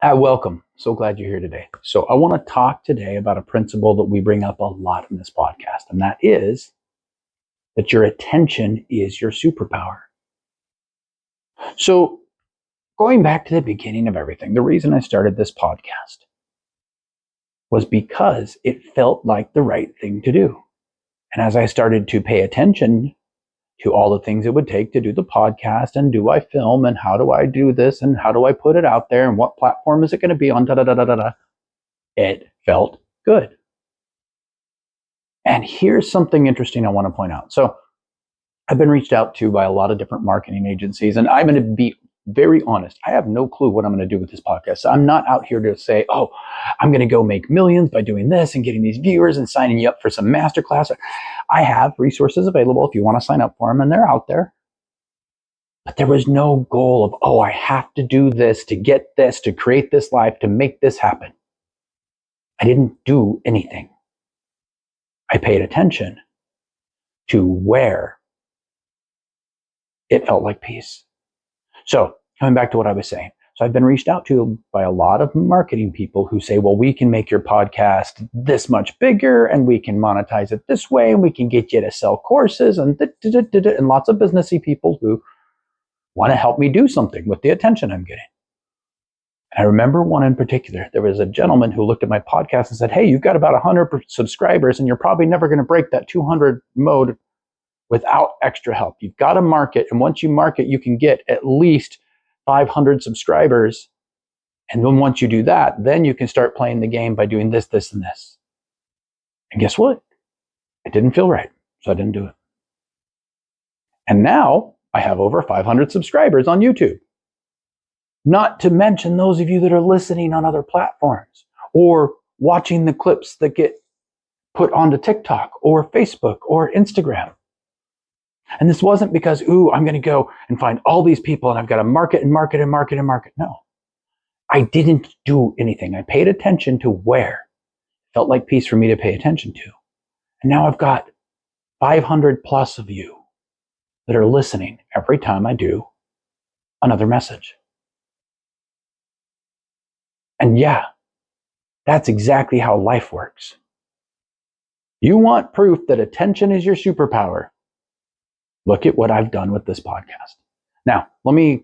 Welcome. So glad you're here today. So I want to talk today about a principle that we bring up a lot in this podcast, and that is that your attention is your superpower. So going back to the beginning of everything, the reason I started this podcast was because it felt like the right thing to do. And as I started to pay attention to all the things it would take to do the podcast, and do I film, and how do I do this, and how do I put it out there, and what platform is it going to be on, da da da da da da, it felt good. And here's something interesting I want to point out. So I've been reached out to by a lot of different marketing agencies, and I'm going to be very honest. I have no clue what I'm going to do with this podcast. So I'm not out here to say, oh, I'm going to go make millions by doing this and getting these viewers and signing you up for some masterclass. I have resources available if you want to sign up for them, and they're out there. But there was no goal of, oh, I have to do this to get this, to create this life, to make this happen. I didn't do anything. I paid attention to where it felt like peace. So coming back to what I was saying. So I've been reached out to by a lot of marketing people who say, well, we can make your podcast this much bigger, and we can monetize it this way, and we can get you to sell courses, and lots of businessy people who want to help me do something with the attention I'm getting. I remember one in particular. There was a gentleman who looked at my podcast and said, hey, you've got about 100 subscribers, and you're probably never going to break that 200 mode without extra help. You've got to market. And once you market, you can get at least 500 subscribers. And then once you do that, then you can start playing the game by doing this, this, and this. And guess what? It didn't feel right. So I didn't do it. And now I have over 500 subscribers on YouTube. Not to mention those of you that are listening on other platforms or watching the clips that get put onto TikTok or Facebook or Instagram. And this wasn't because, I'm going to go and find all these people and I've got to market and market and market and market. No, I didn't do anything. I paid attention to where it felt like peace for me to pay attention to. And now I've got 500 plus of you that are listening every time I do another message. And yeah, that's exactly how life works. You want proof that attention is your superpower? Look at what I've done with this podcast. Now, let me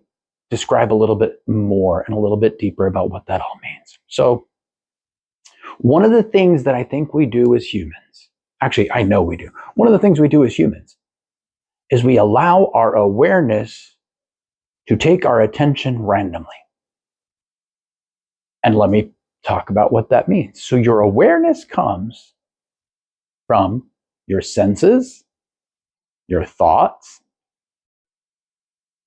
describe a little bit more and a little bit deeper about what that all means. So, one of the things that I think we do as humans, actually, I know we do. One of the things we do as humans is we allow our awareness to take our attention randomly. And let me talk about what that means. So your awareness comes from your senses, your thoughts.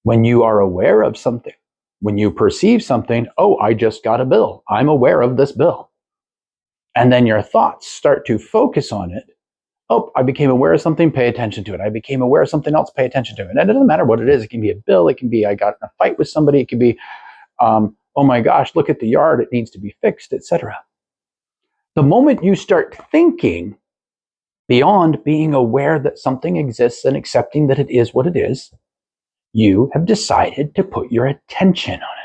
When you are aware of something, when you perceive something, I just got a bill. I'm aware of this bill. And then your thoughts start to focus on it. I became aware of something, pay attention to it. I became aware of something else, pay attention to it. And it doesn't matter what it is. It can be a bill. It can be I got in a fight with somebody. It could be, oh my gosh, look at the yard. It needs to be fixed, etc. The moment you start thinking beyond being aware that something exists and accepting that it is what it is, you have decided to put your attention on